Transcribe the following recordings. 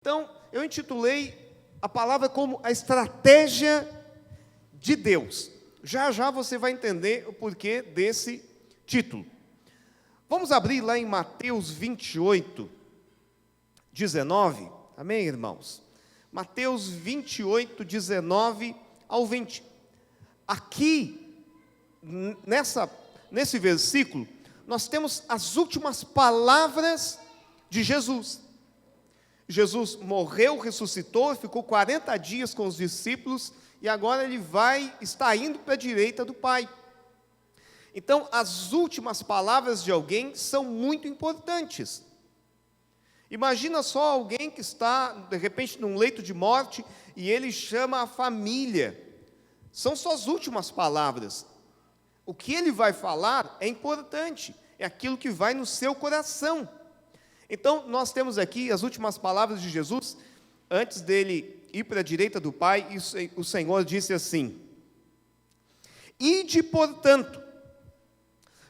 Então, eu intitulei a palavra como a estratégia de Deus. Já já você vai entender o porquê desse título. Vamos abrir lá em Mateus 28, 19. Amém, irmãos? Mateus 28, 19 ao 20. Aqui, nesse versículo, nós temos as últimas palavras de Jesus. Jesus morreu, ressuscitou, ficou 40 dias com os discípulos e agora ele está indo para a direita do Pai. Então, as últimas palavras de alguém são muito importantes. Imagina só alguém que está, de repente, num leito de morte e ele chama a família. São suas últimas palavras. O que ele vai falar é importante, é aquilo que vai no seu coração. Então, nós temos aqui as últimas palavras de Jesus, antes dele ir para a direita do Pai, e o Senhor disse assim: Ide, portanto,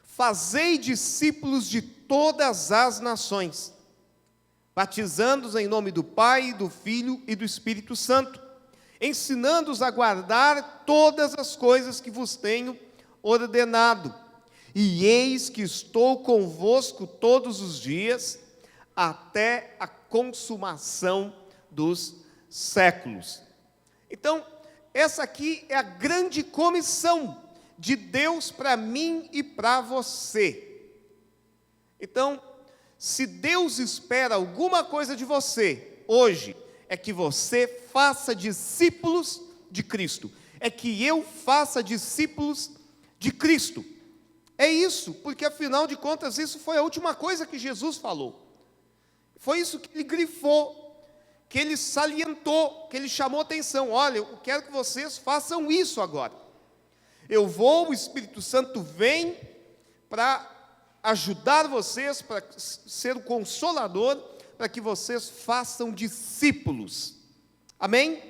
fazei discípulos de todas as nações, batizando-os em nome do Pai, do Filho e do Espírito Santo, ensinando-os a guardar todas as coisas que vos tenho ordenado. E eis que estou convosco todos os dias, até a consumação dos séculos. Então, essa aqui é a grande comissão de Deus para mim e para você. Então, se Deus espera alguma coisa de você hoje, é que você faça discípulos de Cristo, é que eu faça discípulos de Cristo. É isso, porque afinal de contas isso foi a última coisa que Jesus falou. Foi isso que ele grifou, que ele salientou, que ele chamou atenção. Olha, eu quero que vocês façam isso agora. Eu vou, o Espírito Santo vem para ajudar vocês, para ser o consolador, para que vocês façam discípulos. Amém?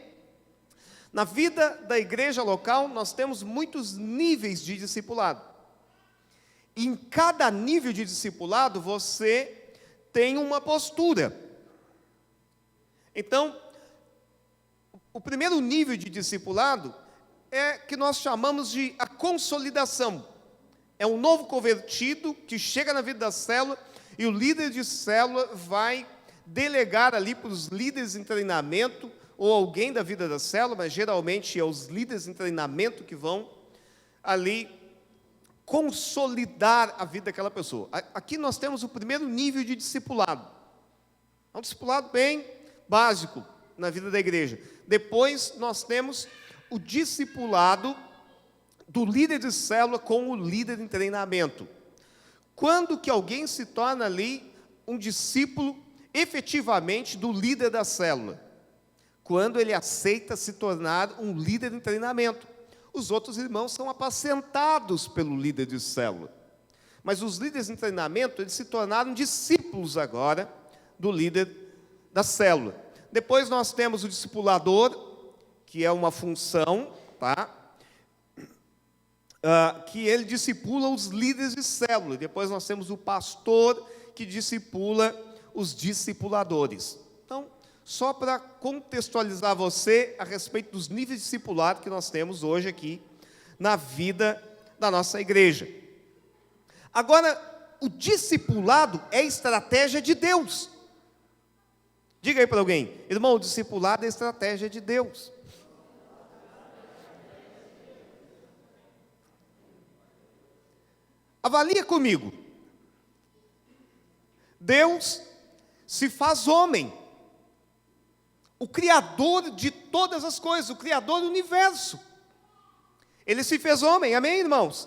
Na vida da igreja local, nós temos muitos níveis de discipulado. Em cada nível de discipulado, você tem uma postura. Então, o primeiro nível de discipulado é que nós chamamos de a consolidação. É um novo convertido que chega na vida da célula e o líder de célula vai delegar ali para os líderes em treinamento ou alguém da vida da célula, mas geralmente é os líderes em treinamento que vão ali consolidar a vida daquela pessoa. Aqui nós temos o primeiro nível de discipulado. É um discipulado bem básico na vida da igreja. Depois nós temos o discipulado do líder de célula com o líder em treinamento. Quando que alguém se torna ali um discípulo efetivamente do líder da célula? Quando ele aceita se tornar um líder em treinamento. Os outros irmãos são apacentados pelo líder de célula. Mas os líderes em treinamento, eles se tornaram discípulos agora do líder da célula. Depois nós temos o discipulador, que é uma função, tá? Que ele discipula os líderes de célula. Depois nós temos o pastor, que discipula os discipuladores. Então, só para contextualizar você a respeito dos níveis de discipulado que nós temos hoje aqui na vida da nossa igreja. Agora, o discipulado é estratégia de Deus. Diga aí para alguém, irmão, o discipulado é estratégia de Deus. Avalia comigo. Deus se faz homem. O Criador de todas as coisas, o Criador do universo. Ele se fez homem, amém, irmãos?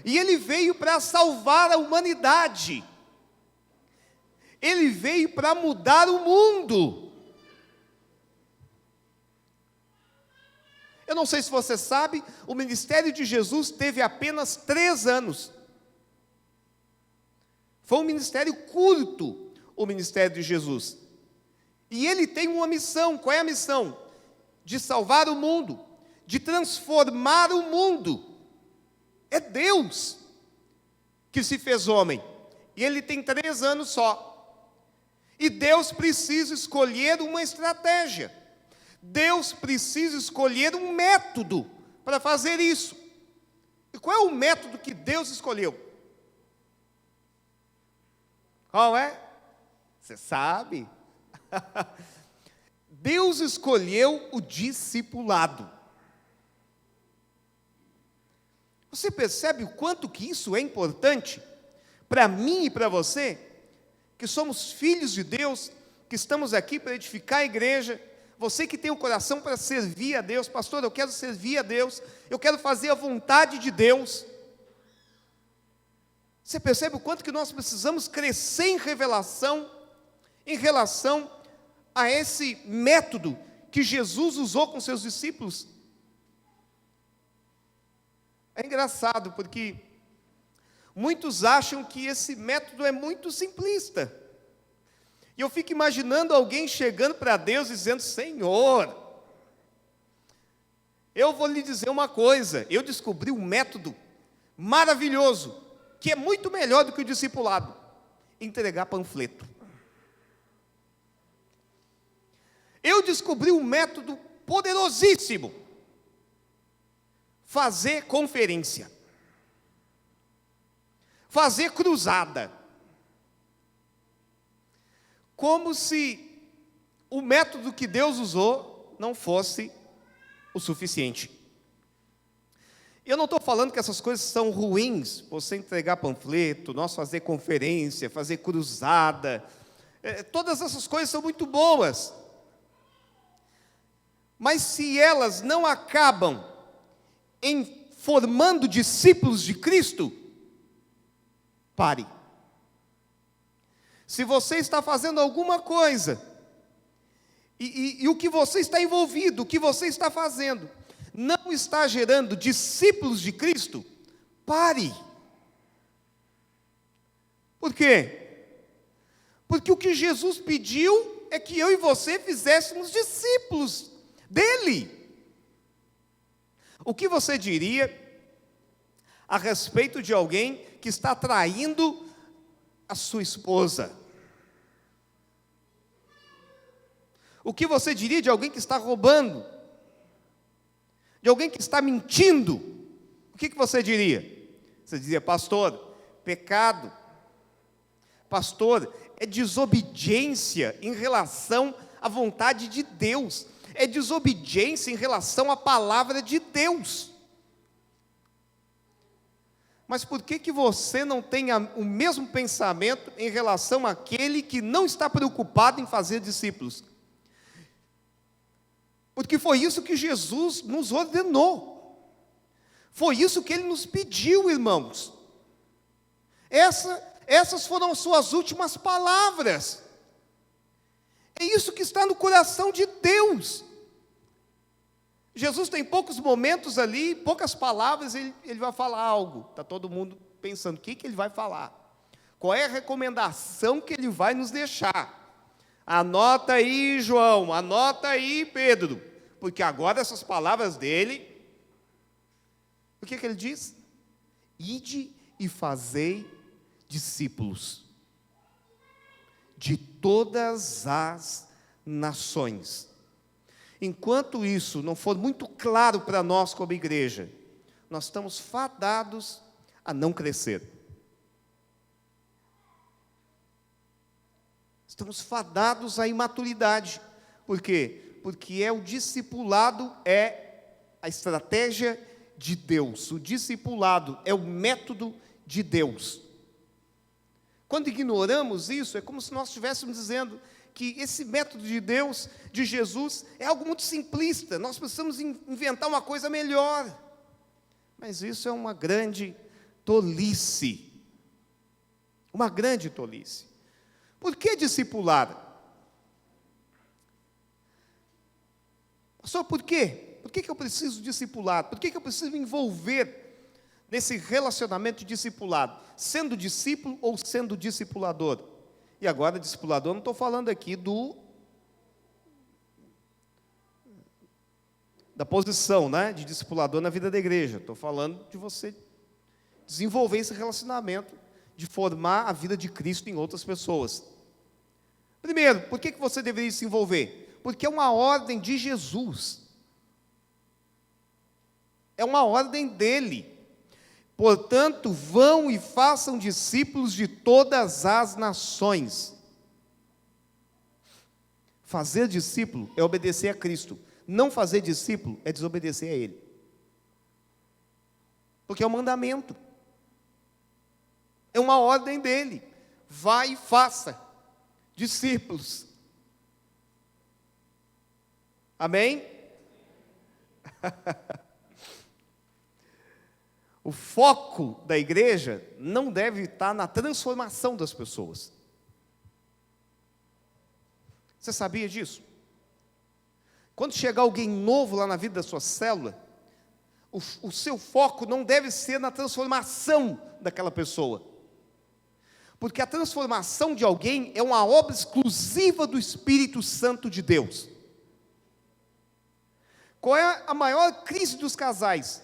E ele veio para salvar a humanidade. Ele veio para mudar o mundo. Eu não sei se você sabe, o ministério de Jesus teve apenas 3 anos. Foi um ministério curto, o ministério de Jesus. E ele tem uma missão. Qual é a missão? De salvar o mundo, de transformar o mundo. É Deus que se fez homem. E ele tem 3 anos só. E Deus precisa escolher uma estratégia. Deus precisa escolher um método para fazer isso. E qual é o método que Deus escolheu? Qual é? Você sabe? Deus escolheu o discipulado. Você percebe o quanto que isso é importante para mim e para você, que somos filhos de Deus, que estamos aqui para edificar a igreja, você que tem o coração para servir a Deus, pastor, eu quero servir a Deus, eu quero fazer a vontade de Deus. Você percebe o quanto que nós precisamos crescer em revelação, em relação a esse método que Jesus usou com seus discípulos? É engraçado, porque muitos acham que esse método é muito simplista. E eu fico imaginando alguém chegando para Deus dizendo: Senhor, eu vou lhe dizer uma coisa, eu descobri um método maravilhoso, que é muito melhor do que o discipulado: entregar panfleto. Eu descobri um método poderosíssimo: fazer conferência, fazer cruzada. Como se o método que Deus usou não fosse o suficiente. Eu não estou falando que essas coisas são ruins, você entregar panfleto, nós fazer conferência, fazer cruzada, todas essas coisas são muito boas. Mas se elas não acabam em formando discípulos de Cristo, pare. Se você está fazendo alguma coisa, e o que você está envolvido, o que você está fazendo, não está gerando discípulos de Cristo, pare. Por quê? Porque o que Jesus pediu é que eu e você fizéssemos discípulos dele. O que você diria a respeito de alguém que está traindo a sua esposa? O que você diria de alguém que está roubando? De alguém que está mentindo? O que você diria? Você dizia: pastor, pecado. Pastor, é desobediência em relação à vontade de Deus. É desobediência em relação à palavra de Deus. Mas por que você não tem o mesmo pensamento em relação àquele que não está preocupado em fazer discípulos? Porque foi isso que Jesus nos ordenou. Foi isso que Ele nos pediu, irmãos. Essas foram as suas últimas palavras. É isso que está no coração de Deus. Jesus tem poucos momentos ali, poucas palavras, ele vai falar algo. Está todo mundo pensando: o que ele vai falar? Qual é a recomendação que ele vai nos deixar? Anota aí, João, anota aí, Pedro, porque agora essas palavras dele, o que ele diz? Ide e fazei discípulos de todas as nações. Enquanto isso não for muito claro para nós como igreja, nós estamos fadados a não crescer. Estamos fadados à imaturidade. Por quê? Porque o discipulado é a estratégia de Deus. O discipulado é o método de Deus. Quando ignoramos isso, é como se nós estivéssemos dizendo que esse método de Deus, de Jesus, é algo muito simplista. Nós precisamos inventar uma coisa melhor. Mas isso é uma grande tolice. Uma grande tolice. Por que discipular? Pastor, por quê? Por que eu preciso discipular? Por que eu preciso me envolver nesse relacionamento de discipulado? Sendo discípulo ou sendo discipulador? E agora, discipulador, não estou falando aqui da posição, né, de discipulador na vida da igreja. Estou falando de você desenvolver esse relacionamento, de formar a vida de Cristo em outras pessoas. Primeiro, por que você deveria se envolver? Porque é uma ordem de Jesus. É uma ordem dele. Portanto, vão e façam discípulos de todas as nações. Fazer discípulo é obedecer a Cristo. Não fazer discípulo é desobedecer a Ele. Porque é um mandamento. É uma ordem dele. Vai e faça discípulos. Amém? O foco da igreja não deve estar na transformação das pessoas. Você sabia disso? Quando chegar alguém novo lá na vida da sua célula, o seu foco não deve ser na transformação daquela pessoa. Porque a transformação de alguém é uma obra exclusiva do Espírito Santo de Deus. Qual é a maior crise dos casais?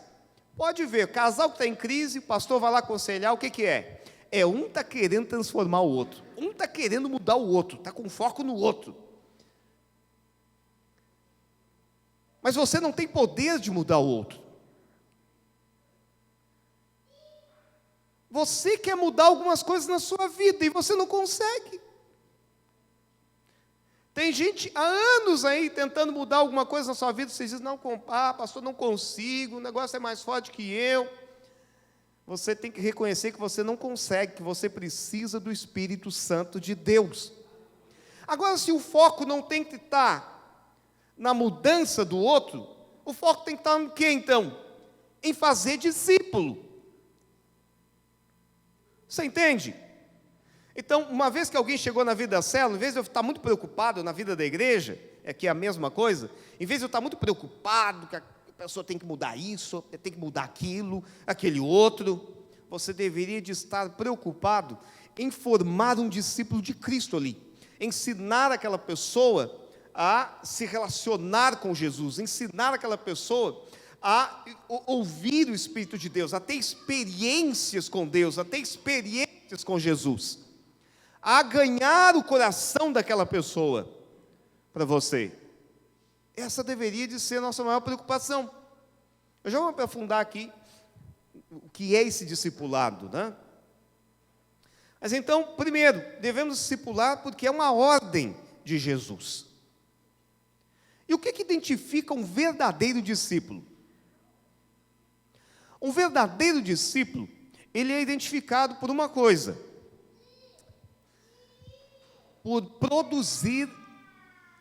Pode ver, casal que está em crise, o pastor vai lá aconselhar, o que é? Um está querendo transformar o outro, um está querendo mudar o outro, está com foco no outro. Mas você não tem poder de mudar o outro. Você quer mudar algumas coisas na sua vida e você não consegue. Tem gente há anos aí tentando mudar alguma coisa na sua vida, vocês dizem, não, pastor, não consigo, o negócio é mais forte que eu. Você tem que reconhecer que você não consegue, que você precisa do Espírito Santo de Deus. Agora, se o foco não tem que estar na mudança do outro, o foco tem que estar no quê, então? Em fazer discípulo. Você entende? Então, uma vez que alguém chegou na vida da célula, em vez de eu estar muito preocupado na vida da igreja, que é a mesma coisa, em vez de eu estar muito preocupado que a pessoa tem que mudar isso, tem que mudar aquilo, aquele outro, você deveria de estar preocupado em formar um discípulo de Cristo ali, ensinar aquela pessoa a se relacionar com Jesus, ensinar aquela pessoa a ouvir o Espírito de Deus, a ter experiências com Deus, a ter experiências com Jesus, a ganhar o coração daquela pessoa para você. Essa deveria de ser a nossa maior preocupação. Eu já vou aprofundar aqui o que é esse discipulado, né? Mas então, primeiro, devemos discipular porque é uma ordem de Jesus. E o que identifica um verdadeiro discípulo? Um verdadeiro discípulo, ele é identificado por uma coisa: por produzir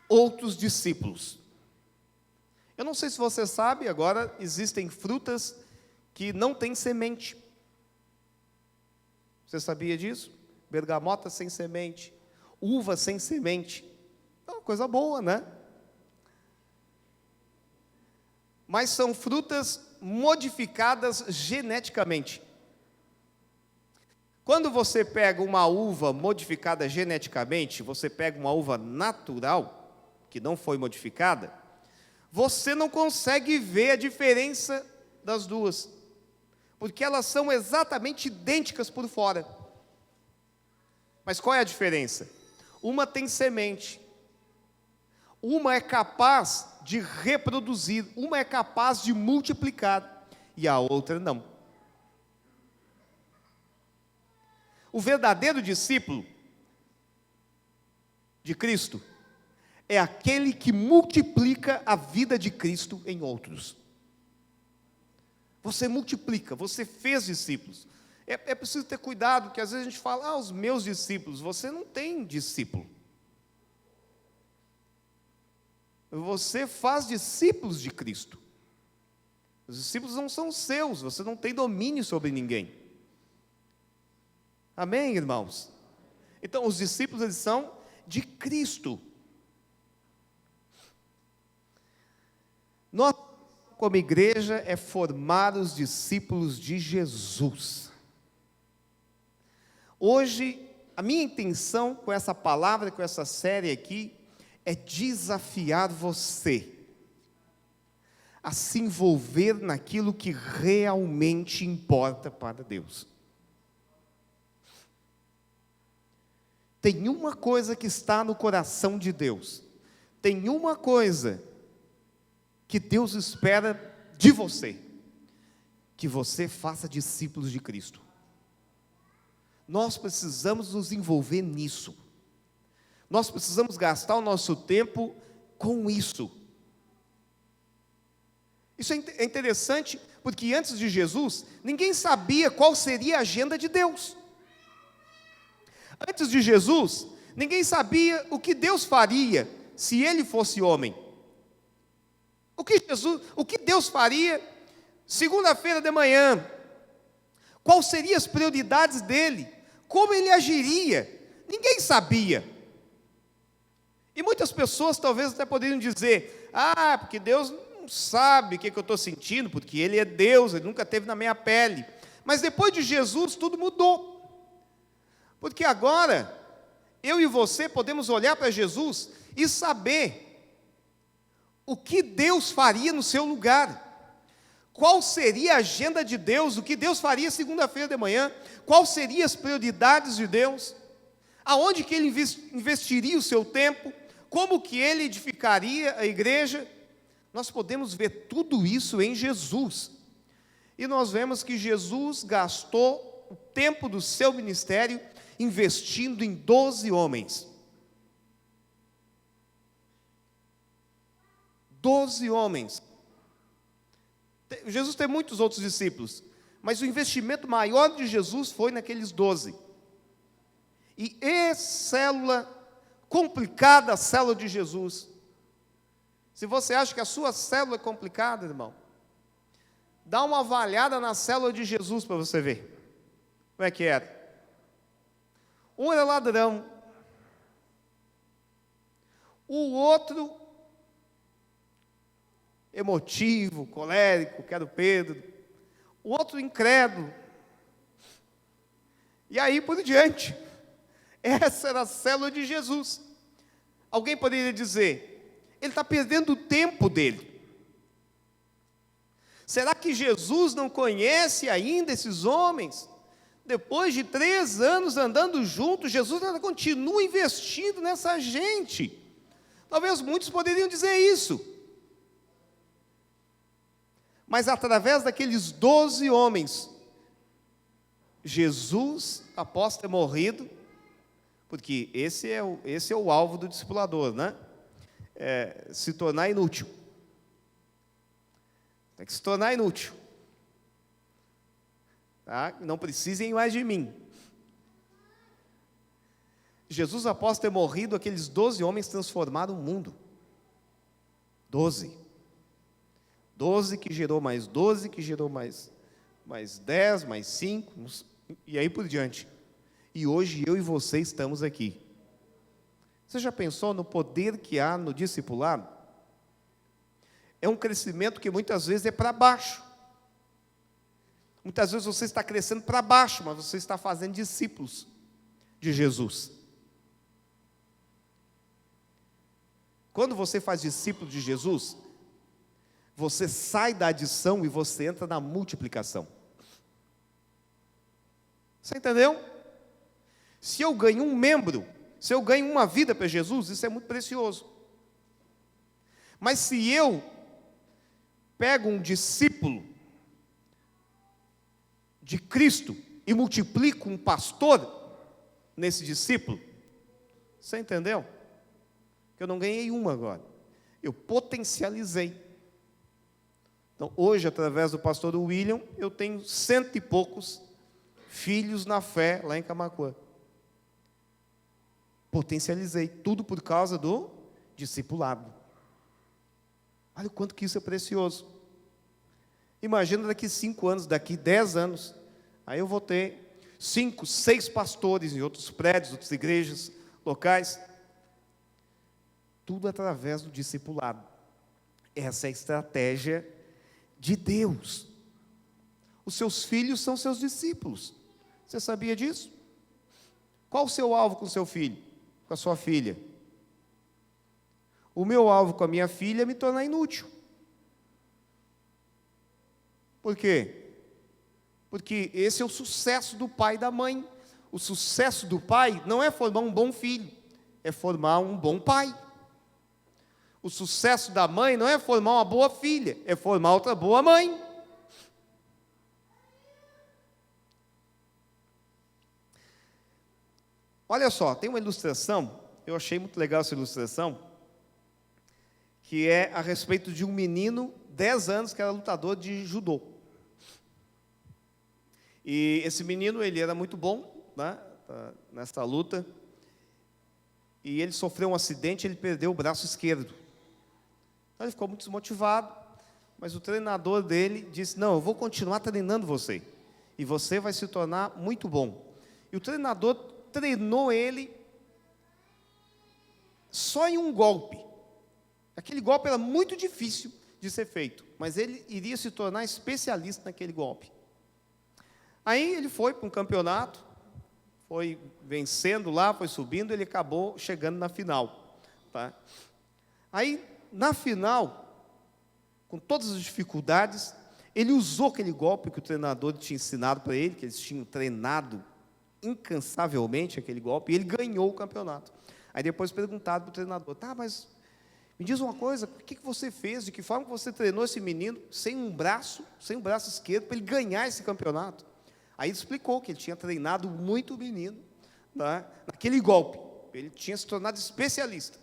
outros discípulos. Eu não sei se você sabe, agora existem frutas que não têm semente. Você sabia disso? Bergamota sem semente, uva sem semente. É uma coisa boa, né? Mas são frutas modificadas geneticamente. Quando você pega uma uva modificada geneticamente, você pega uma uva natural, que não foi modificada, você não consegue ver a diferença das duas, porque elas são exatamente idênticas por fora. Mas qual é a diferença? Uma tem semente, uma é capaz de reproduzir, uma é capaz de multiplicar, e a outra não. O verdadeiro discípulo de Cristo é aquele que multiplica a vida de Cristo em outros. Você multiplica, você fez discípulos. É preciso ter cuidado, porque às vezes a gente fala, os meus discípulos. Você não tem discípulo. Você faz discípulos de Cristo. Os discípulos não são seus, você não tem domínio sobre ninguém. Amém, irmãos? Então, os discípulos, eles são de Cristo. Nós, como igreja, é formar os discípulos de Jesus. Hoje, a minha intenção com essa palavra, com essa série aqui, é desafiar você a se envolver naquilo que realmente importa para Deus. tem uma coisa que está no coração de Deus, tem uma coisa que Deus espera de você, que você faça discípulos de Cristo. Nós precisamos nos envolver nisso, nós precisamos gastar o nosso tempo com isso. Isso é interessante, porque antes de Jesus, ninguém sabia qual seria a agenda de Deus. Antes de Jesus, ninguém sabia o que Deus faria se Ele fosse homem. O que Deus faria segunda-feira de manhã? Quais seriam as prioridades dele? Como ele agiria? Ninguém sabia. E muitas pessoas talvez até poderiam dizer: porque Deus não sabe o que eu estou sentindo, porque Ele é Deus, Ele nunca esteve na minha pele. Mas depois de Jesus, tudo mudou. Porque agora, eu e você podemos olhar para Jesus e saber o que Deus faria no seu lugar. Qual seria a agenda de Deus, o que Deus faria segunda-feira de manhã, quais seriam as prioridades de Deus, aonde que Ele investiria o seu tempo, como que Ele edificaria a igreja. Nós podemos ver tudo isso em Jesus, e nós vemos que Jesus gastou o tempo do seu ministério investindo em 12 homens. 12 homens. Jesus tem muitos outros discípulos, mas o investimento maior de Jesus foi naqueles 12. E célula complicada, a célula de Jesus. Se você acha que a sua célula é complicada, irmão, dá uma avaliada na célula de Jesus para você ver como é que era. Um era ladrão, o outro emotivo, colérico, que era o Pedro, o outro incrédulo, e aí por diante. Essa era a célula de Jesus. Alguém poderia dizer: ele está perdendo o tempo dele. Será que Jesus não conhece ainda esses homens? Depois de 3 anos andando juntos, Jesus ainda continua investindo nessa gente. Talvez muitos poderiam dizer isso. Mas através daqueles 12 homens, Jesus, após ter morrido, porque esse é o alvo do discipulador, né? Se tornar inútil. Tem que se tornar inútil. Tá? Não precisem mais de mim. Jesus, após ter morrido, aqueles 12 homens transformaram o mundo. 12. 12 que gerou mais 12, que gerou mais 10, mais 5, e aí por diante. E hoje eu e você estamos aqui. Você já pensou no poder que há no discipulado? É um crescimento que muitas vezes é para baixo. Muitas vezes você está crescendo para baixo, mas você está fazendo discípulos de Jesus. Quando você faz discípulo de Jesus, você sai da adição e você entra na multiplicação. Você entendeu? Se eu ganho um membro, se eu ganho uma vida para Jesus, isso é muito precioso. Mas se eu pego um discípulo de Cristo e multiplico um pastor nesse discípulo, você entendeu? Que eu não ganhei uma agora, eu potencializei. Então hoje, através do pastor William, eu tenho 100 e poucos filhos na fé lá em Camaquã. Potencializei, tudo por causa do discipulado. Olha o quanto que isso é precioso. Imagina daqui 5 anos, daqui 10 anos, aí eu vou ter 5, 6 pastores em outros prédios, outras igrejas locais. Tudo através do discipulado. Essa é a estratégia de Deus. Os seus filhos são seus discípulos. Você sabia disso? Qual o seu alvo com o seu filho? Com a sua filha? O meu alvo com a minha filha é me tornar inútil. Por quê? Porque esse é o sucesso do pai e da mãe. o sucesso do pai não é formar um bom filho, é formar um bom pai. O sucesso da mãe não é formar uma boa filha, é formar outra boa mãe. Olha só, tem uma ilustração, eu achei muito legal essa ilustração, que é a respeito de um menino, 10 anos, que era lutador de judô. E esse menino, ele era muito bom, né, nessa luta, e ele sofreu um acidente, ele perdeu o braço esquerdo. Então ele ficou muito desmotivado, mas o treinador dele disse: não, eu vou continuar treinando você, e você vai se tornar muito bom. E o treinador treinou ele só em um golpe. Aquele golpe era muito difícil de ser feito, mas ele iria se tornar especialista naquele golpe. Aí ele foi para um campeonato, foi vencendo lá, foi subindo, ele acabou chegando na final. Tá? Aí, na final, com todas as dificuldades, ele usou aquele golpe que o treinador tinha ensinado para ele, que eles tinham treinado incansavelmente aquele golpe, e ele ganhou o campeonato. Aí depois perguntaram para o treinador: tá, mas me diz uma coisa, o que você fez, de que forma que você treinou esse menino sem um braço esquerdo, para ele ganhar esse campeonato? Aí ele explicou que ele tinha treinado muito o menino, né, naquele golpe, ele tinha se tornado especialista.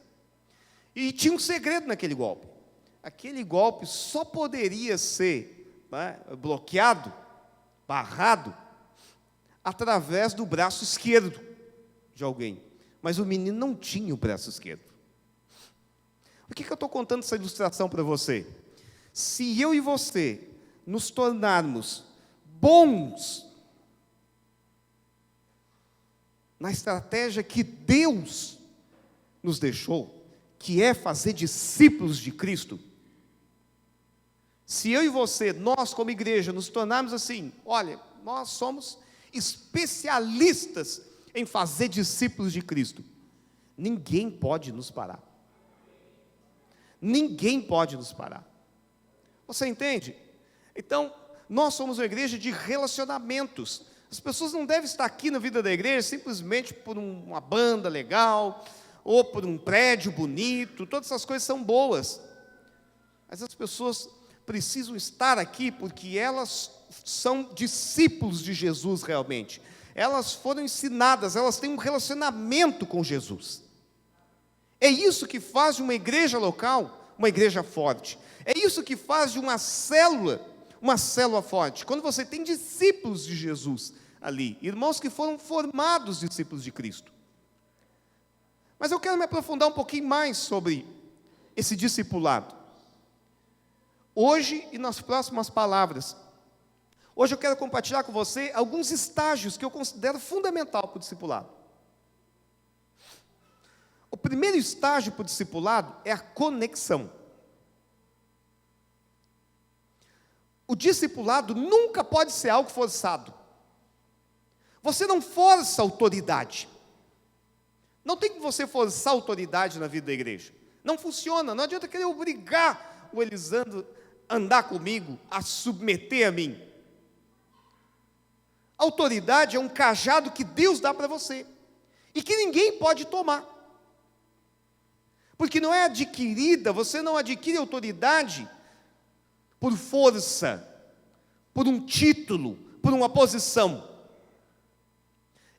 E tinha um segredo naquele golpe. Aquele golpe só poderia ser, né, bloqueado, barrado, através do braço esquerdo de alguém. Mas o menino não tinha o braço esquerdo. Por que eu estou contando essa ilustração para você? Se eu e você nos tornarmos bons na estratégia que Deus nos deixou, que é fazer discípulos de Cristo, se eu e você, nós como igreja, nos tornarmos assim, olha, nós somos especialistas em fazer discípulos de Cristo, ninguém pode nos parar. Ninguém pode nos parar. Você entende? Então, nós somos uma igreja de relacionamentos. As pessoas não devem estar aqui na vida da igreja simplesmente por uma banda legal, ou por um prédio bonito, todas essas coisas são boas. Mas as pessoas precisam estar aqui porque elas são discípulos de Jesus realmente. Elas foram ensinadas, elas têm um relacionamento com Jesus. É isso que faz de uma igreja local uma igreja forte. É isso que faz de uma célula forte. Quando você tem discípulos de Jesus ali, irmãos que foram formados discípulos de Cristo. Mas eu quero me aprofundar um pouquinho mais sobre esse discipulado. Hoje e nas próximas palavras. Hoje eu quero compartilhar com você alguns estágios que eu considero fundamental para o discipulado. O primeiro estágio para o discipulado é a conexão. O discipulado nunca pode ser algo forçado. Você não força a autoridade. Não tem que você forçar a autoridade na vida da igreja. Não funciona, não adianta querer obrigar o Elisandro a andar comigo, a submeter a mim. A autoridade é um cajado que Deus dá para você, e que ninguém pode tomar. Porque não é adquirida, você não adquire autoridade por força, por um título, por uma posição.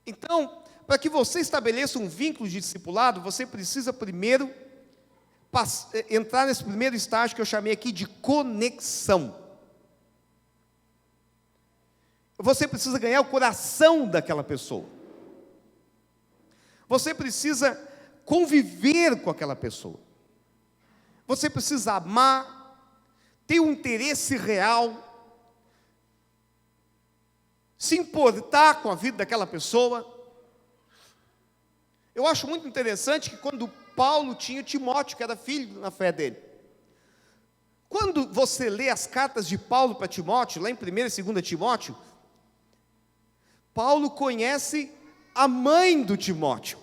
Então, para que você estabeleça um vínculo de discipulado, você precisa primeiro entrar nesse primeiro estágio que eu chamei aqui de conexão. Você precisa ganhar o coração daquela pessoa. Você precisa conviver com aquela pessoa. Você precisa amar, ter um interesse real, se importar com a vida daquela pessoa. Eu acho muito interessante que quando Paulo tinha Timóteo, que era filho na fé dele. Quando você lê as cartas de Paulo para Timóteo, lá em 1ª e 2ª Timóteo, Paulo conhece a mãe do Timóteo.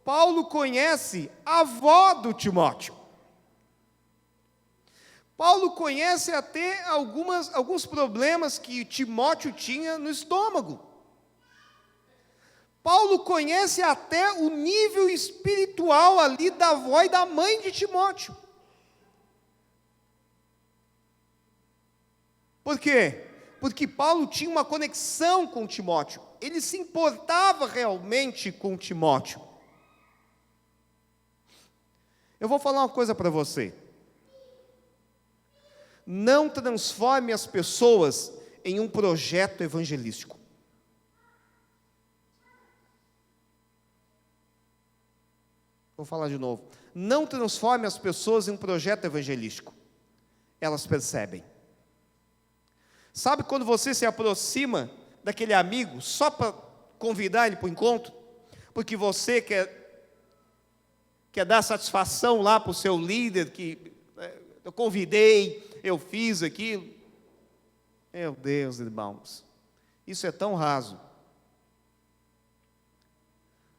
Paulo conhece a avó do Timóteo. Paulo conhece até alguns problemas que Timóteo tinha no estômago. Paulo conhece até o nível espiritual ali da avó e da mãe de Timóteo. Por quê? Porque Paulo tinha uma conexão com Timóteo. Ele se importava realmente com Timóteo. Eu vou falar uma coisa para você. Não transforme as pessoas em um projeto evangelístico. Vou falar de novo. Não transforme as pessoas em um projeto evangelístico. Elas percebem. Sabe quando você se aproxima daquele amigo só para convidar ele para o encontro? Porque você quer dar satisfação lá para o seu líder, que eu convidei, eu fiz aquilo. Meu Deus, irmãos, isso é tão raso.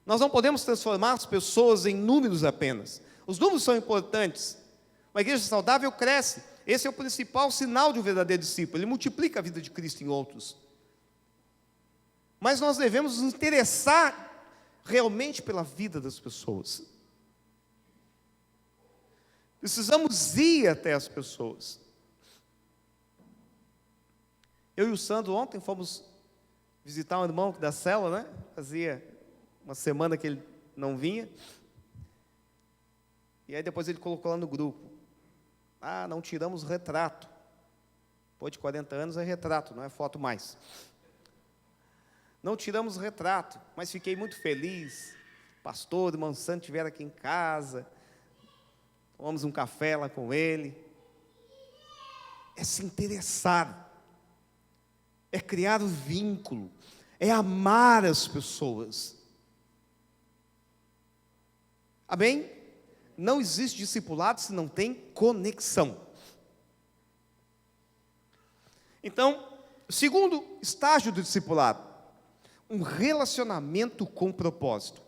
Nós não podemos transformar as pessoas em números apenas. Os números são importantes. Uma igreja saudável cresce. Esse é o principal sinal de um verdadeiro discípulo. Ele multiplica a vida de Cristo em outros. Mas nós devemos nos interessar realmente pela vida das pessoas. Precisamos ir até as pessoas. Eu e o Sandro ontem fomos visitar um irmão da célula, né? Fazia uma semana que ele não vinha. E aí depois ele colocou lá no grupo. Não tiramos retrato. Depois de 40 anos é retrato, não é foto mais. Não tiramos retrato, mas fiquei muito feliz. Pastor, irmão Santo estiveram aqui em casa. Tomamos um café lá com ele. É se interessar. É criar um vínculo. É amar as pessoas. Amém? Não existe discipulado se não tem conexão. Então, o segundo estágio do discipulado, um relacionamento com propósito.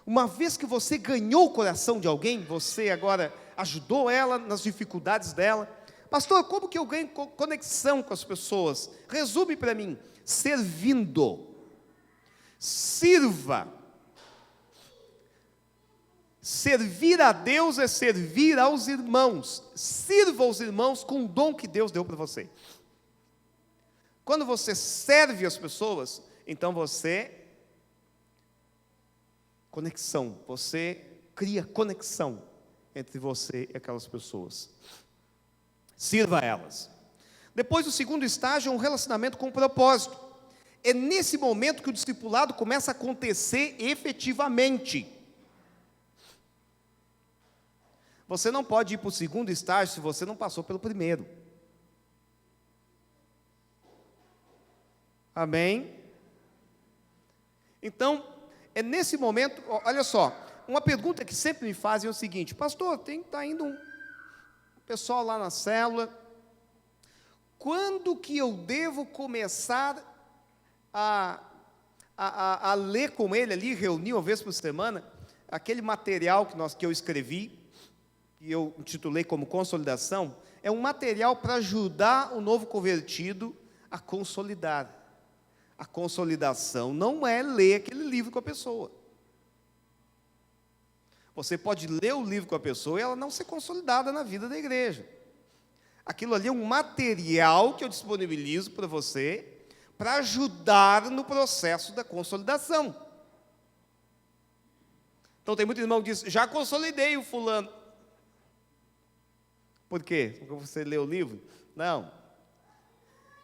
Uma vez que você ganhou o coração de alguém, você agora ajudou ela nas dificuldades dela. Pastor, como que eu ganho conexão com as pessoas? Resume para mim: servindo. Sirva. Servir a Deus é servir aos irmãos. Sirva aos irmãos com o dom que Deus deu para você. Quando você serve as pessoas, então você cria conexão entre você e aquelas pessoas. Sirva a elas. Depois, o segundo estágio é um relacionamento com propósito. É nesse momento que o discipulado começa a acontecer efetivamente. Você não pode ir para o segundo estágio se você não passou pelo primeiro. Amém? Então, é nesse momento, olha só, uma pergunta que sempre me fazem é o seguinte: pastor, está indo um pessoal lá na célula, quando que eu devo começar a ler com ele ali, reunir uma vez por semana, aquele material que eu escrevi, que eu intitulei como consolidação? É um material para ajudar o novo convertido a consolidar. A consolidação não é ler aquele livro com a pessoa. Você pode ler o livro com a pessoa e ela não ser consolidada na vida da igreja. Aquilo ali é um material que eu disponibilizo para você, para ajudar no processo da consolidação. Então tem muito irmão que diz: já consolidei o fulano. Por quê? Porque você lê o livro? Não.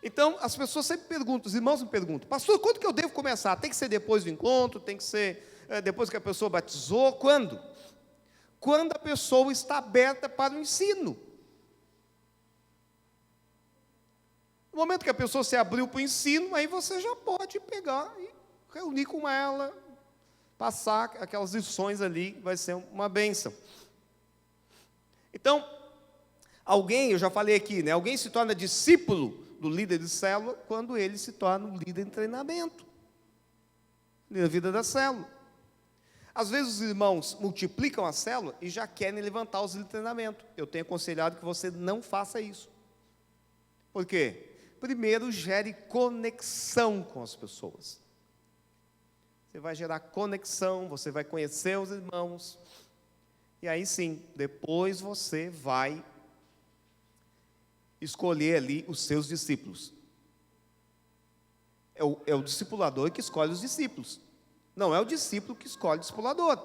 Então, as pessoas sempre perguntam, os irmãos me perguntam: pastor, quando que eu devo começar? Tem que ser depois do encontro? Tem que ser depois que a pessoa batizou? Quando? Quando a pessoa está aberta para o ensino. No momento que a pessoa se abriu para o ensino, aí você já pode pegar e reunir com ela, passar aquelas lições ali, vai ser uma bênção. Então, eu já falei aqui, né? Alguém se torna discípulo do líder de célula quando ele se torna um líder em treinamento, na vida da célula. Às vezes os irmãos multiplicam a célula e já querem levantar os líderes de treinamento. Eu tenho aconselhado que você não faça isso. Por quê? Primeiro, gere conexão com as pessoas. Você vai gerar conexão, você vai conhecer os irmãos. E aí sim, depois você vai escolher ali os seus discípulos. É o discipulador que escolhe os discípulos. Não é o discípulo que escolhe o discipulador.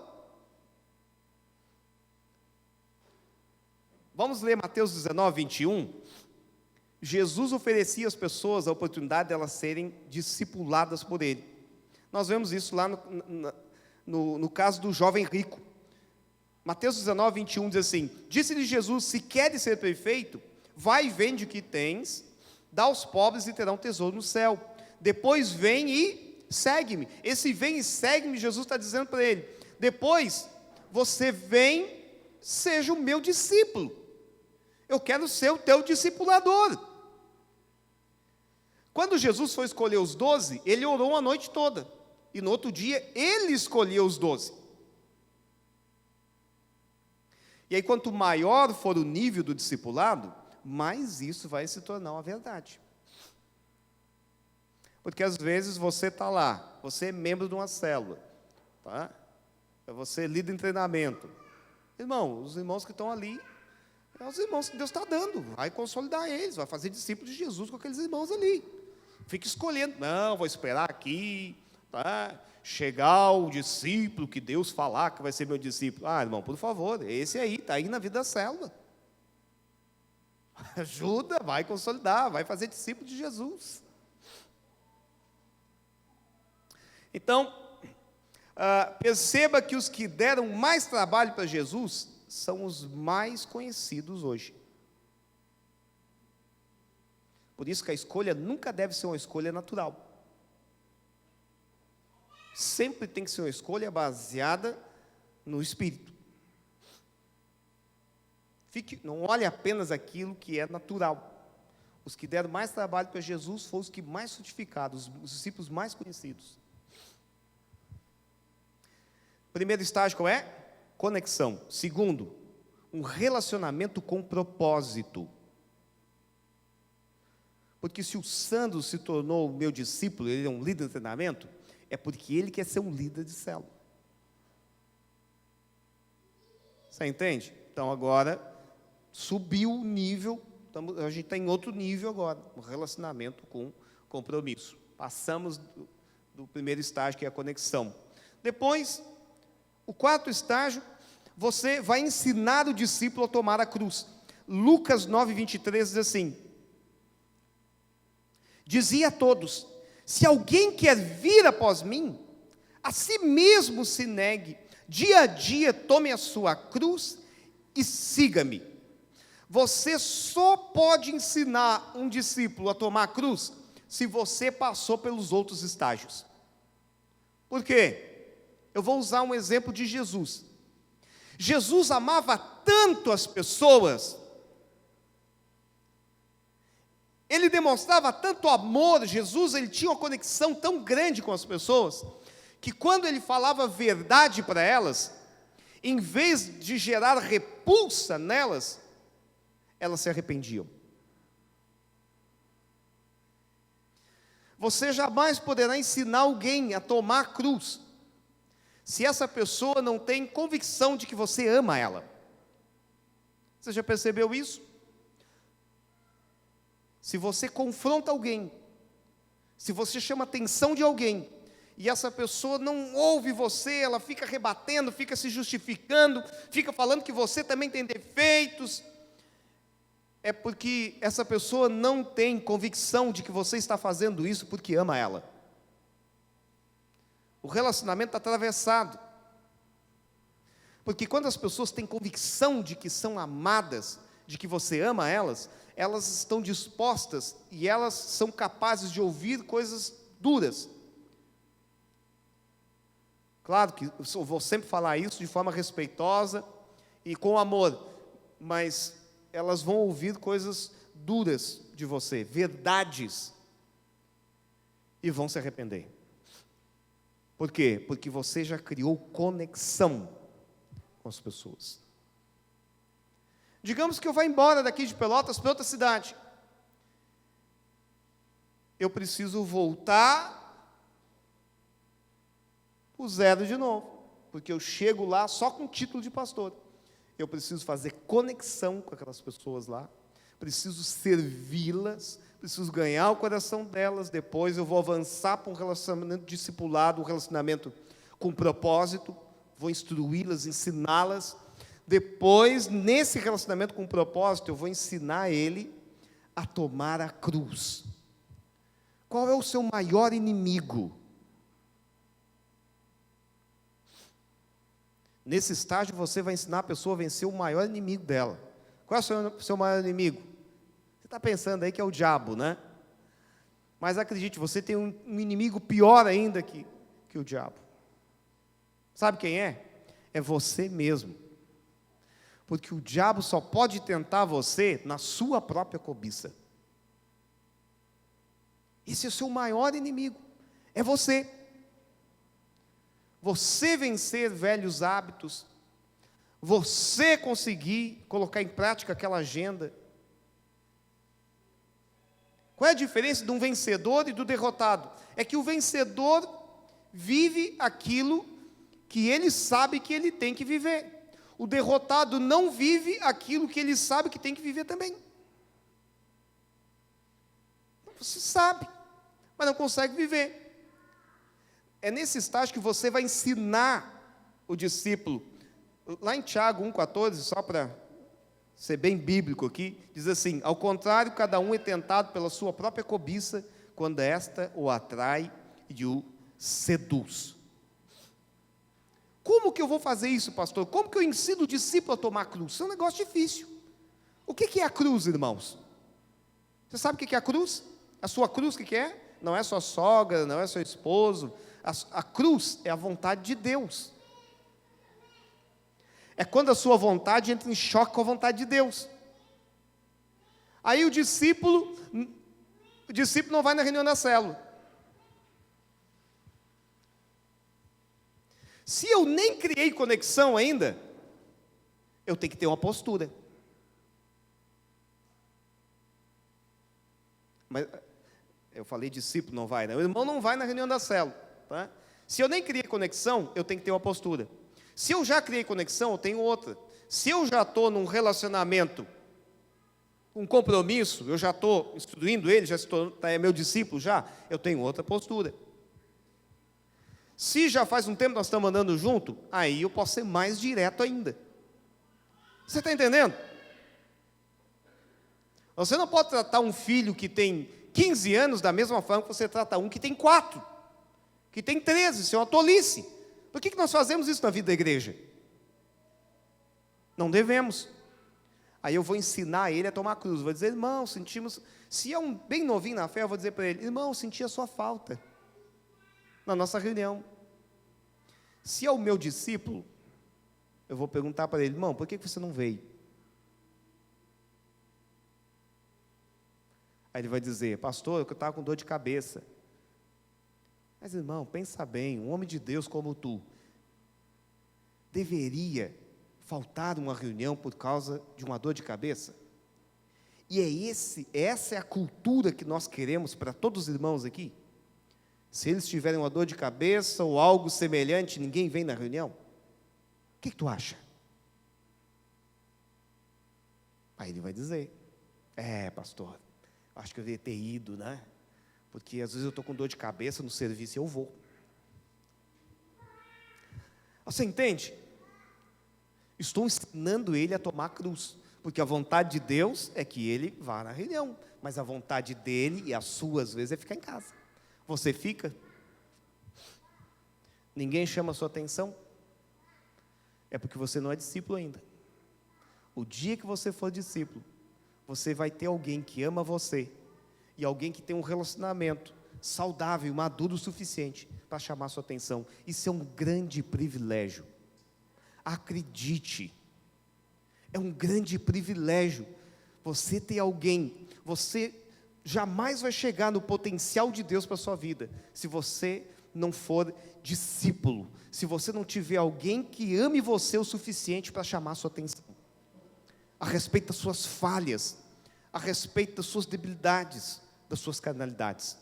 Vamos ler Mateus 19, 21. Jesus oferecia às pessoas a oportunidade de elas serem discipuladas por Ele. Nós vemos isso lá no caso do jovem rico. Mateus 19, 21 diz assim: disse-lhe Jesus: se queres ser perfeito, vai e vende o que tens, dá aos pobres e terão tesouro no céu. Depois vem e segue-me. Esse vem e segue-me, Jesus está dizendo para ele: depois você vem, seja o meu discípulo. Eu quero ser o teu discipulador. Quando Jesus foi escolher os 12, ele orou uma noite toda. E no outro dia, ele escolheu os 12. E aí, quanto maior for o nível do discipulado, mais isso vai se tornar uma verdade. Porque às vezes você está lá, você é membro de uma célula, tá? Você lida em treinamento. Irmão, os irmãos que estão ali, é os irmãos que Deus está dando, vai consolidar eles, vai fazer discípulos de Jesus com aqueles irmãos ali. Fica escolhendo, não, vou esperar aqui, tá? Chegar o discípulo que Deus falar que vai ser meu discípulo. Ah, irmão, por favor, esse aí, está aí na vida da célula. Ajuda, vai consolidar, vai fazer discípulo de Jesus. Então, perceba que os que deram mais trabalho para Jesus são os mais conhecidos hoje. Por isso que a escolha nunca deve ser uma escolha natural. Sempre tem que ser uma escolha baseada no Espírito. Não olhe apenas aquilo que é natural. Os que deram mais trabalho para Jesus foram os que mais frutificaram, os discípulos mais conhecidos. Primeiro estágio qual é? Conexão. Segundo, um relacionamento com propósito. Porque se o Sandro se tornou meu discípulo, ele é um líder de treinamento, é porque ele quer ser um líder de célula. Você entende? Então agora subiu o nível, a gente está em outro nível agora, um relacionamento com compromisso. Passamos do primeiro estágio, que é a conexão. Depois, o quarto estágio, você vai ensinar o discípulo a tomar a cruz. Lucas 9, 23 diz assim: dizia a todos: se alguém quer vir após mim, a si mesmo se negue, dia a dia tome a sua cruz e siga-me. Você só pode ensinar um discípulo a tomar a cruz se você passou pelos outros estágios. Por quê? Eu vou usar um exemplo de Jesus. Jesus amava tanto as pessoas, ele demonstrava tanto amor. Jesus, ele tinha uma conexão tão grande com as pessoas, que quando ele falava verdade para elas, em vez de gerar repulsa nelas, elas se arrependiam. Você jamais poderá ensinar alguém a tomar a cruz, se essa pessoa não tem convicção de que você ama ela. Você já percebeu isso? Se você confronta alguém, se você chama a atenção de alguém, e essa pessoa não ouve você, ela fica rebatendo, fica se justificando, fica falando que você também tem defeitos, é porque essa pessoa não tem convicção de que você está fazendo isso porque ama ela. O relacionamento está atravessado. Porque quando as pessoas têm convicção de que são amadas, de que você ama elas, elas estão dispostas e elas são capazes de ouvir coisas duras. Claro que eu vou sempre falar isso de forma respeitosa e com amor, mas elas vão ouvir coisas duras de você, verdades, e vão se arrepender. Por quê? Porque você já criou conexão com as pessoas. Digamos que eu vá embora daqui de Pelotas para outra cidade. Eu preciso voltar o zero de novo, porque eu chego lá só com título de pastor. Eu preciso fazer conexão com aquelas pessoas lá, preciso servi-las, preciso ganhar o coração delas. Depois eu vou avançar para um relacionamento discipulado, um relacionamento com propósito, vou instruí-las, ensiná-las. Depois, nesse relacionamento com propósito, eu vou ensinar ele a tomar a cruz. Qual é o seu maior inimigo? Nesse estágio, você vai ensinar a pessoa a vencer o maior inimigo dela. Qual é o seu maior inimigo? Você está pensando aí que é o diabo, né? Mas acredite, você tem um inimigo pior ainda que o diabo. Sabe quem é? É você mesmo. Porque o diabo só pode tentar você na sua própria cobiça. Esse é o seu maior inimigo. É você. Você vencer velhos hábitos, você conseguir colocar em prática aquela agenda. Qual é a diferença de um vencedor e do derrotado? É que o vencedor vive aquilo que ele sabe que ele tem que viver. O derrotado não vive aquilo que ele sabe que tem que viver também. Você sabe, mas não consegue viver. É nesse estágio que você vai ensinar o discípulo. Lá em Tiago 1,14, só para ser bem bíblico aqui, diz assim: ao contrário, cada um é tentado pela sua própria cobiça, quando esta o atrai e o seduz. Como que eu vou fazer isso, pastor? Como que eu ensino o discípulo a tomar a cruz? Isso é um negócio difícil. O que é a cruz, irmãos? Você sabe o que é a cruz? A sua cruz, o que é? Não é sua sogra, não é seu esposo. A cruz é a vontade de Deus. É quando a sua vontade entra em choque com a vontade de Deus. Aí o discípulo não vai na reunião da célula. Se eu nem criei conexão ainda, eu tenho que ter uma postura. Mas eu falei discípulo, não vai, né? O irmão não vai na reunião da célula, tá? Se eu nem criei conexão, eu tenho que ter uma postura. Se eu já criei conexão, eu tenho outra. Se eu já estou num relacionamento, um compromisso, eu já estou instruindo ele, é meu discípulo já, eu tenho outra postura. Se já faz um tempo nós estamos andando junto, aí eu posso ser mais direto ainda. Você está entendendo? Você não pode tratar um filho que tem 15 anos da mesma forma que você trata um que tem 4, que tem 13, isso é uma tolice. Por que nós fazemos isso na vida da igreja? Não devemos. Aí eu vou ensinar ele a tomar a cruz, vou dizer: irmão, sentimos, se é um bem novinho na fé, eu vou dizer para ele: irmão, senti a sua falta na nossa reunião. Se é o meu discípulo, eu vou perguntar para ele: irmão, por que você não veio? Aí ele vai dizer: pastor, eu estava com dor de cabeça. Mas irmão, pensa bem, um homem de Deus como tu, deveria faltar uma reunião por causa de uma dor de cabeça? E essa é a cultura que nós queremos para todos os irmãos aqui? Se eles tiverem uma dor de cabeça ou algo semelhante, ninguém vem na reunião? O que tu acha? Aí ele vai dizer: pastor, acho que eu devia ter ido, né? Porque às vezes eu estou com dor de cabeça no serviço e eu vou. Você entende? Estou ensinando ele a tomar a cruz, porque a vontade de Deus é que ele vá na reunião, mas a vontade dele e a sua, às vezes, é ficar em casa. Você fica? Ninguém chama a sua atenção? É porque você não é discípulo ainda. O dia que você for discípulo, você vai ter alguém que ama você e alguém que tem um relacionamento saudável, maduro o suficiente para chamar a sua atenção. Isso é um grande privilégio. Acredite, é um grande privilégio você ter alguém. Você jamais vai chegar no potencial de Deus para a sua vida se você não for discípulo, se você não tiver alguém que ame você o suficiente para chamar a sua atenção, a respeito das suas falhas, a respeito das suas debilidades, das suas carnalidades.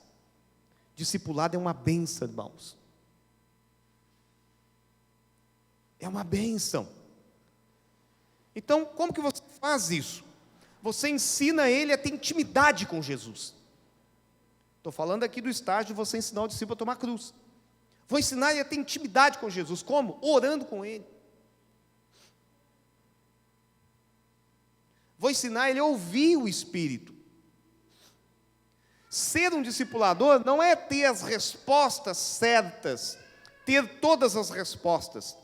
Discipulado é uma bênção, irmãos. É uma bênção. Então, como que você faz isso? Você ensina ele a ter intimidade com Jesus. Estou falando aqui do estágio de você ensinar o discípulo a tomar cruz. Vou ensinar ele a ter intimidade com Jesus. Como? Orando com ele. Vou ensinar ele a ouvir o Espírito. Ser um discipulador não é ter as respostas certas, ter todas as respostas,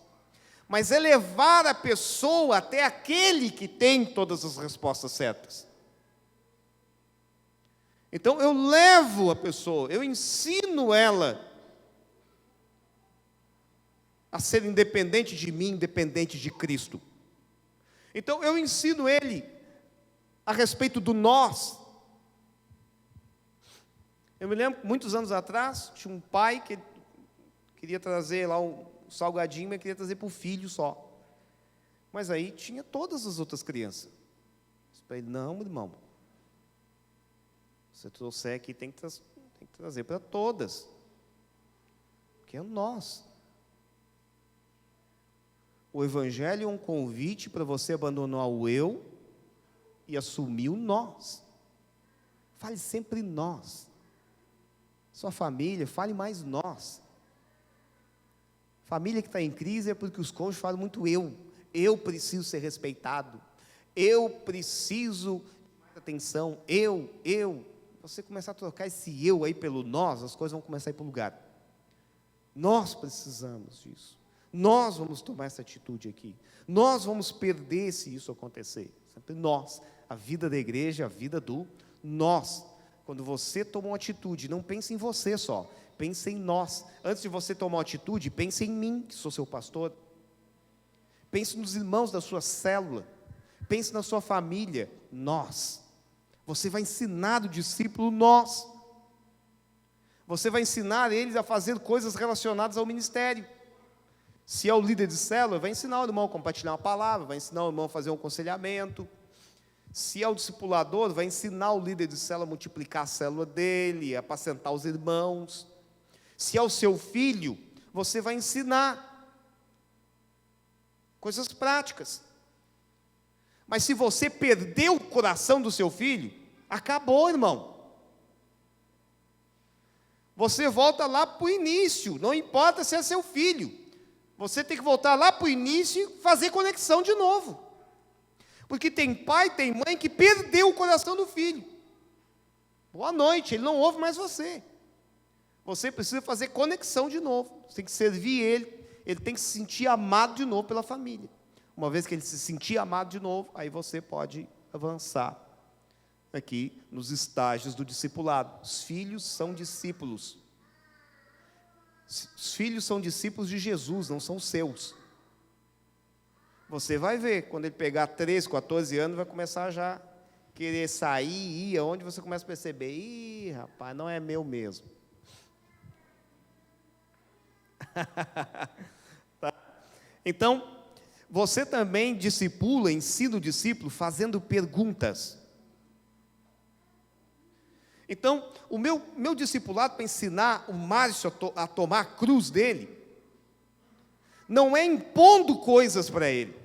mas é levar a pessoa até aquele que tem todas as respostas certas. Então eu levo a pessoa, eu ensino ela a ser independente de mim, independente de Cristo. Então eu ensino ele a respeito do nós. Eu me lembro, muitos anos atrás, tinha um pai que queria trazer lá um salgadinho, mas queria trazer para o filho só. Mas aí tinha todas as outras crianças. Disse para ele: não, irmão, se você trouxer aqui, tem que trazer para todas, porque é nós. O Evangelho é um convite para você abandonar o eu e assumir o nós. Fale sempre nós. Sua família, fale mais nós. Família que está em crise é porque os cônjuges falam muito eu. Eu preciso ser respeitado. Eu preciso de mais atenção. Eu. Você começar a trocar esse eu aí pelo nós, as coisas vão começar a ir para o lugar. Nós precisamos disso. Nós vamos tomar essa atitude aqui. Nós vamos perder se isso acontecer. Sempre nós. A vida da igreja, a vida do nós. Quando você toma uma atitude, não pense em você só, pense em nós. Antes de você tomar uma atitude, pense em mim, que sou seu pastor. Pense nos irmãos da sua célula. Pense na sua família, nós. Você vai ensinar o discípulo nós. Você vai ensinar eles a fazer coisas relacionadas ao ministério. Se é o líder de célula, vai ensinar o irmão a compartilhar uma palavra, vai ensinar o irmão a fazer um aconselhamento. Se é o discipulador, vai ensinar o líder de célula a multiplicar a célula dele, a apacentar os irmãos. Se é o seu filho, você vai ensinar coisas práticas. Mas se você perdeu o coração do seu filho, acabou, irmão. Você volta lá para o início, não importa se é seu filho. Você tem que voltar lá para o início e fazer conexão de novo. Porque tem pai, tem mãe que perdeu o coração do filho. Boa noite, ele não ouve mais você. Você precisa fazer conexão de novo. Você tem que servir ele tem que se sentir amado de novo pela família. Uma vez que ele se sentir amado de novo, aí você pode avançar aqui nos estágios do discipulado. Os filhos são discípulos. Os filhos são discípulos de Jesus, não são seus. Você vai ver, quando ele pegar 13, 14 anos, vai começar já a querer sair, ir aonde você começa a perceber: ih, rapaz, não é meu mesmo. Tá? Então, você também discipula, ensina o discípulo fazendo perguntas. Então, o meu discipulado para ensinar o Márcio a tomar a cruz dele, não é impondo coisas para ele.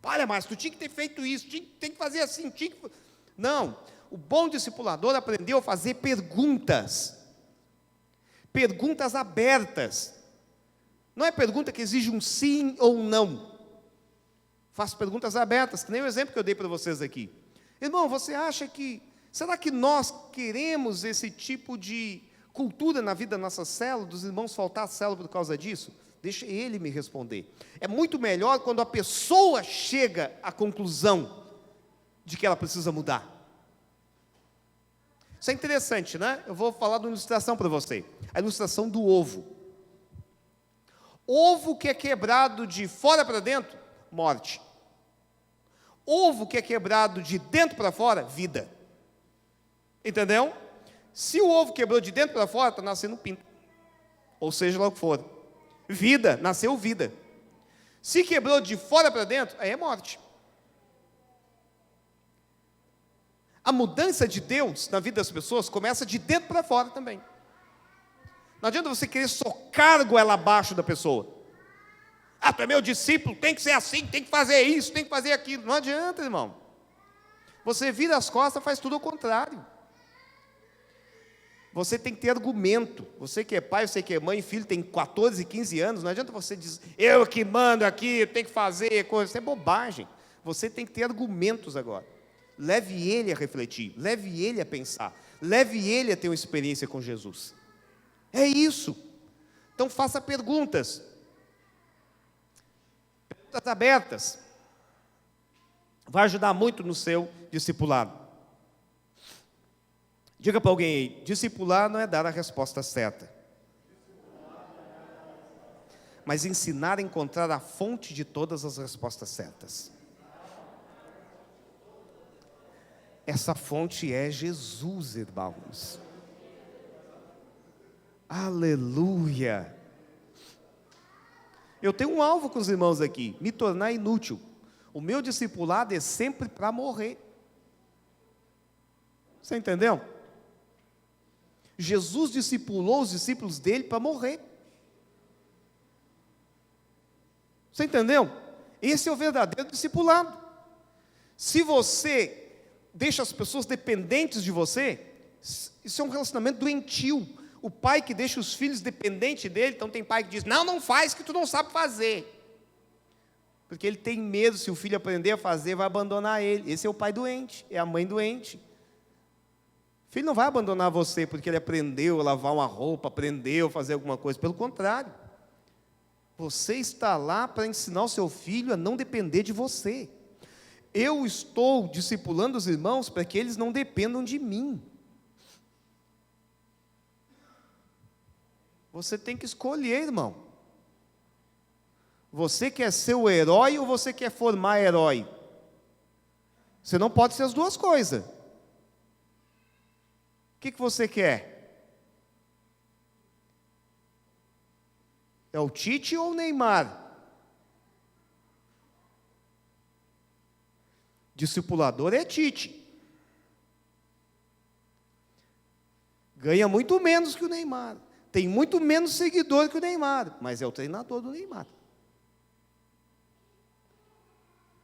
Olha, Márcio, tu tinha que ter feito isso, tem que fazer assim, Não, o bom discipulador aprendeu a fazer perguntas. Perguntas abertas. Não é pergunta que exige um sim ou um não. Faço perguntas abertas, que nem o exemplo que eu dei para vocês aqui. Irmão, você acha será que nós queremos esse tipo de cultura na vida da nossa célula, dos irmãos faltar a célula por causa disso? Deixa ele me responder. É muito melhor quando a pessoa chega à conclusão de que ela precisa mudar. Isso é interessante, né? Eu vou falar de uma ilustração para você. A ilustração do ovo. Ovo que é quebrado de fora para dentro, morte. Ovo que é quebrado de dentro para fora, vida. Entendeu? Se o ovo quebrou de dentro para fora, está nascendo pinto. ou seja lá o que for. Vida, nasceu vida. Se quebrou de fora para dentro, aí é morte. A mudança de Deus na vida das pessoas começa de dentro para fora também. Não adianta você querer socar a goela abaixo da pessoa. Ah, tu é meu discípulo, tem que ser assim, tem que fazer isso, tem que fazer aquilo. Não adianta, irmão. Você vira as costas, faz tudo ao contrário. Você tem que ter argumento. Você que é pai, você que é mãe, filho, tem 14, 15 anos, não adianta você dizer, eu que mando aqui, eu tenho que fazer coisa. Isso é bobagem. Você tem que ter argumentos agora. Leve ele a refletir, leve ele a pensar, leve ele a ter uma experiência com Jesus. É isso. Então faça perguntas. Perguntas abertas. Vai ajudar muito no seu discipulado. Diga para alguém aí, discipular não é dar a resposta certa, mas ensinar a encontrar a fonte de todas as respostas certas. Essa fonte é Jesus, irmãos. Aleluia. Eu tenho um alvo com os irmãos aqui, me tornar inútil. O meu discipulado é sempre para morrer. Você entendeu? Jesus discipulou os discípulos dele para morrer. Você entendeu? Esse é o verdadeiro discipulado. Se você deixa as pessoas dependentes de você, isso é um relacionamento doentio. O pai que deixa os filhos dependentes dele, então tem pai que diz, não faz que tu não sabe fazer. Porque ele tem medo, se o filho aprender a fazer, vai abandonar ele. Esse é o pai doente, é a mãe doente. O filho não vai abandonar você porque ele aprendeu a lavar uma roupa, aprendeu a fazer alguma coisa. Pelo contrário, você está lá para ensinar o seu filho a não depender de você. Eu estou discipulando os irmãos para que eles não dependam de mim. Você tem que escolher, irmão. Você quer ser o herói ou você quer formar herói? Você não pode ser as duas coisas. O que você quer? É o Tite ou o Neymar? Discipulador é Tite. Ganha muito menos que o Neymar. Tem muito menos seguidor que o Neymar, mas é o treinador do Neymar.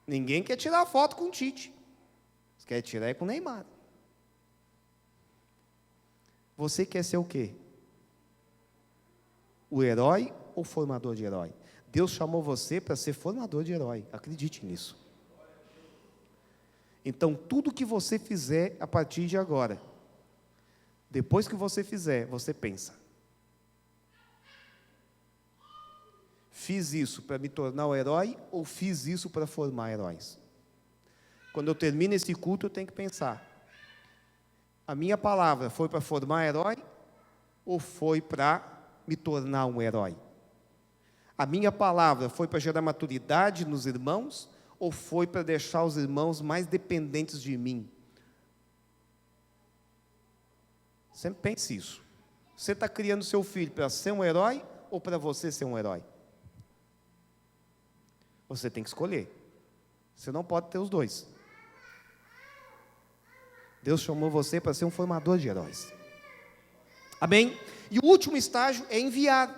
Ninguém quer tirar foto com o Tite. Quer tirar é com o Neymar. Você quer ser o quê? O herói ou formador de herói? Deus chamou você para ser formador de herói. Acredite nisso. Então, tudo que você fizer a partir de agora, depois que você fizer, você pensa. Fiz isso para me tornar o herói ou fiz isso para formar heróis? Quando eu termino esse culto, eu tenho que pensar. A minha palavra foi para formar herói ou foi para me tornar um herói? A minha palavra foi para gerar maturidade nos irmãos ou foi para deixar os irmãos mais dependentes de mim? Sempre pense isso. Você está criando seu filho para ser um herói ou para você ser um herói? Você tem que escolher. Você não pode ter os dois. Deus chamou você para ser um formador de heróis. Amém? E o último estágio é enviar.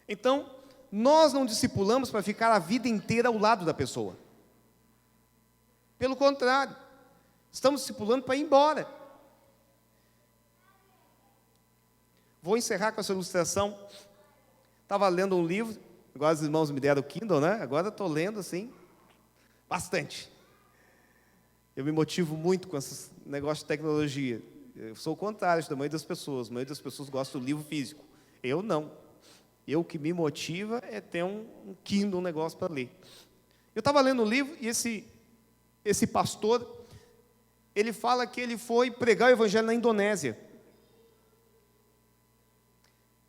Então, nós não discipulamos para ficar a vida inteira ao lado da pessoa. Pelo contrário, estamos discipulando para ir embora. Vou encerrar com essa ilustração. Estava lendo um livro, agora os irmãos me deram o Kindle, né? Agora estou lendo assim, bastante. Eu me motivo muito com esses negócios de tecnologia. Eu sou o contrário da maioria das pessoas. A maioria das pessoas gosta do livro físico. Eu não. O que me motiva é ter um Kindle, um negócio para ler. Eu estava lendo um livro e esse pastor, ele fala que ele foi pregar o evangelho na Indonésia.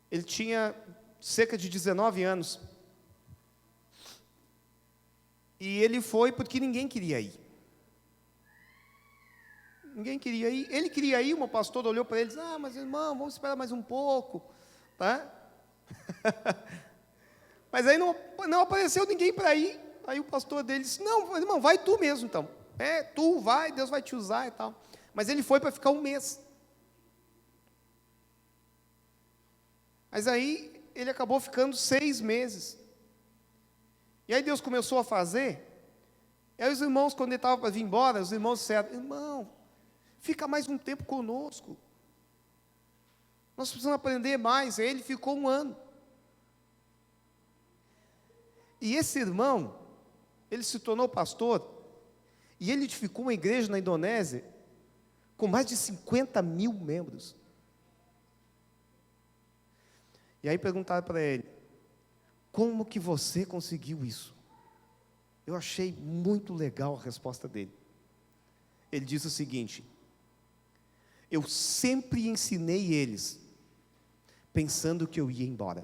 Ele tinha cerca de 19 anos. E ele foi porque ninguém queria ir. Ninguém queria ir. Ele queria ir, uma pastora olhou para ele e disse, mas irmão, vamos esperar mais um pouco. Tá? Mas aí não apareceu ninguém para ir. Aí o pastor dele disse: não, irmão, vai tu mesmo então. Tu vai, Deus vai te usar e tal. Mas ele foi para ficar um mês. Mas aí ele acabou ficando 6 meses. E aí Deus começou a fazer. E aí os irmãos, quando ele estava para vir embora, os irmãos disseram: irmão, fica mais um tempo conosco. Nós precisamos aprender mais. Aí ele ficou 1 ano. E esse irmão, ele se tornou pastor, e ele edificou uma igreja na Indonésia, com mais de 50 mil membros. E aí perguntaram para ele: como que você conseguiu isso? Eu achei muito legal a resposta dele. Ele disse o seguinte: eu sempre ensinei eles, pensando que eu ia embora.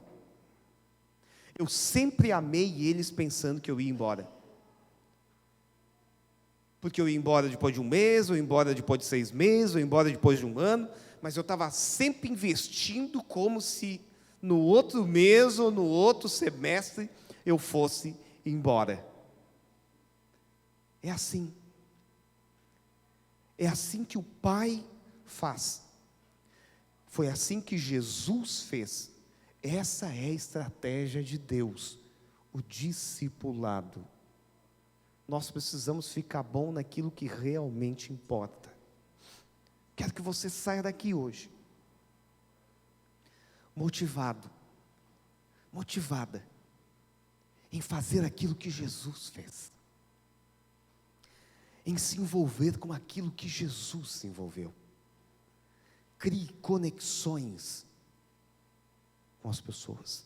Eu sempre amei eles pensando que eu ia embora. Porque eu ia embora depois de 1 mês, ou ia embora depois de 6 meses, ou ia embora depois de 1 ano, mas eu estava sempre investindo como se no outro mês ou no outro semestre eu fosse embora. É assim. É assim que o Pai faz. Foi assim que Jesus fez. Essa é a estratégia de Deus, o discipulado. Nós precisamos ficar bom naquilo que realmente importa. Quero que você saia daqui hoje motivado, motivada em fazer aquilo que Jesus fez, em se envolver com aquilo que Jesus se envolveu. Crie conexões com as pessoas.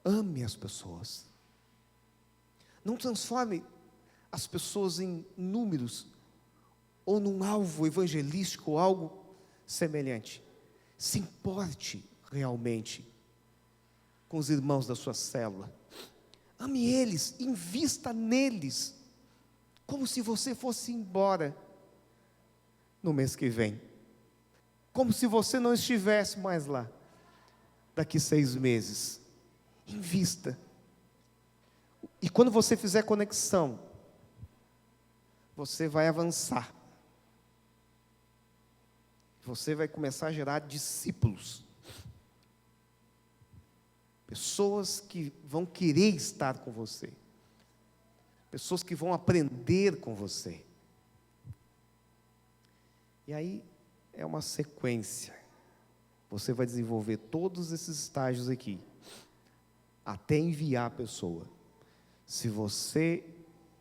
Ame as pessoas. Não transforme as pessoas em números ou num alvo evangelístico ou algo semelhante. Se importe realmente com os irmãos da sua célula. Ame eles, invista neles, como se você fosse embora no mês que vem. Como se você não estivesse mais lá daqui 6 meses. Invista. E quando você fizer conexão, você vai avançar. Você vai começar a gerar discípulos. Pessoas que vão querer estar com você. Pessoas que vão aprender com você. E aí é uma sequência. Você vai desenvolver todos esses estágios aqui, até enviar a pessoa. Se você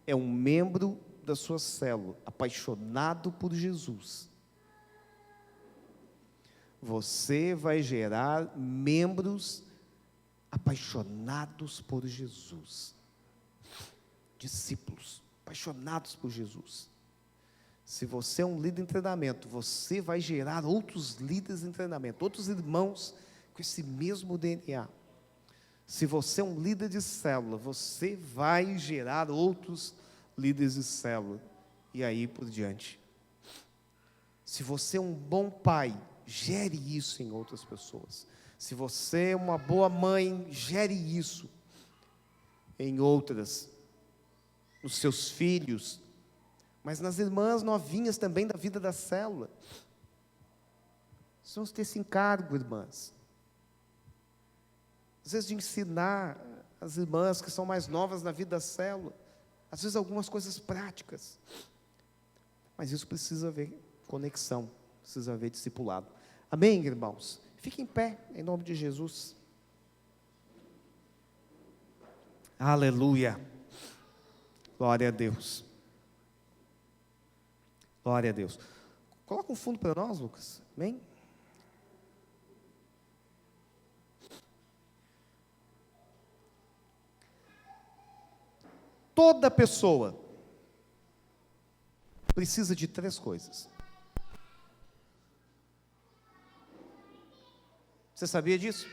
é um membro da sua célula, apaixonado por Jesus, você vai gerar membros apaixonados por Jesus. Discípulos apaixonados por Jesus. Se você é um líder em treinamento, você vai gerar outros líderes em treinamento, outros irmãos com esse mesmo DNA. Se você é um líder de célula, você vai gerar outros líderes de célula, e aí por diante. Se você é um bom pai, gere isso em outras pessoas. Se você é uma boa mãe, gere isso em outras, nos seus filhos, mas nas irmãs novinhas também da vida da célula. Nós vamos ter esse encargo, irmãs. Às vezes de ensinar as irmãs que são mais novas na vida da célula, às vezes algumas coisas práticas, mas isso precisa haver conexão, precisa haver discipulado. Amém, irmãos? Fique em pé, em nome de Jesus. Aleluia. Glória a Deus. Glória a Deus. Coloca um fundo para nós, Lucas. Amém? Toda pessoa precisa de 3 coisas. Você sabia disso?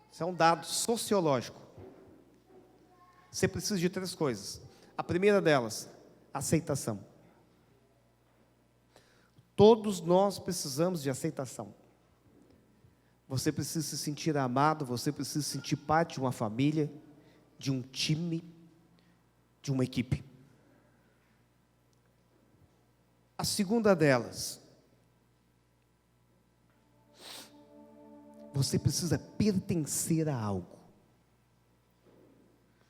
Isso é um dado sociológico. Você precisa de 3 coisas. A primeira delas, aceitação. Todos nós precisamos de aceitação. Você precisa se sentir amado, você precisa se sentir parte de uma família, de um time, de uma equipe. A segunda delas, você precisa pertencer a algo.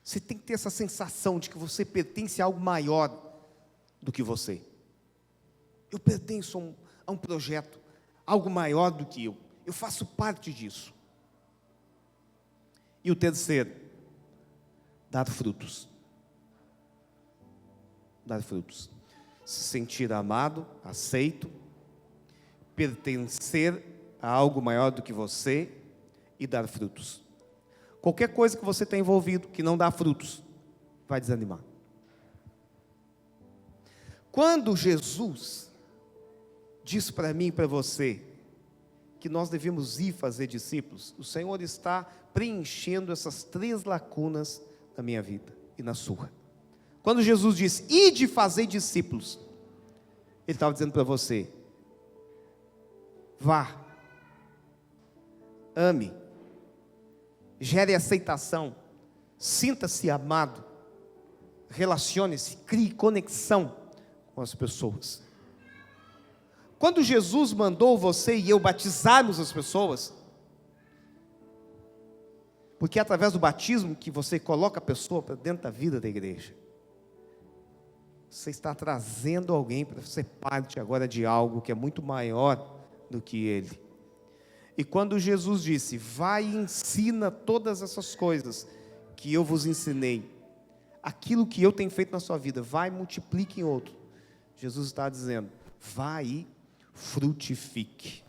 Você tem que ter essa sensação de que você pertence a algo maior do que você. Eu pertenço a um projeto, algo maior do que eu. Eu faço parte disso. E o terceiro, dar frutos. Dar frutos. Se sentir amado, aceito, pertencer a algo maior do que você e dar frutos. Qualquer coisa que você tenha envolvido que não dá frutos, vai desanimar. Quando Jesus diz para mim e para você que nós devemos ir fazer discípulos, o Senhor está preenchendo essas 3 lacunas na minha vida e na sua. Quando Jesus diz, ide fazer discípulos, Ele estava dizendo para você, vá, ame, gere aceitação, sinta-se amado, relacione-se, crie conexão com as pessoas. Quando Jesus mandou você e eu batizarmos as pessoas, porque é através do batismo que você coloca a pessoa para dentro da vida da igreja, você está trazendo alguém para ser parte agora de algo que é muito maior do que ele. E quando Jesus disse, vai e ensina todas essas coisas que eu vos ensinei, aquilo que eu tenho feito na sua vida, vai e multiplique em outro. Jesus está dizendo, vai e frutifique.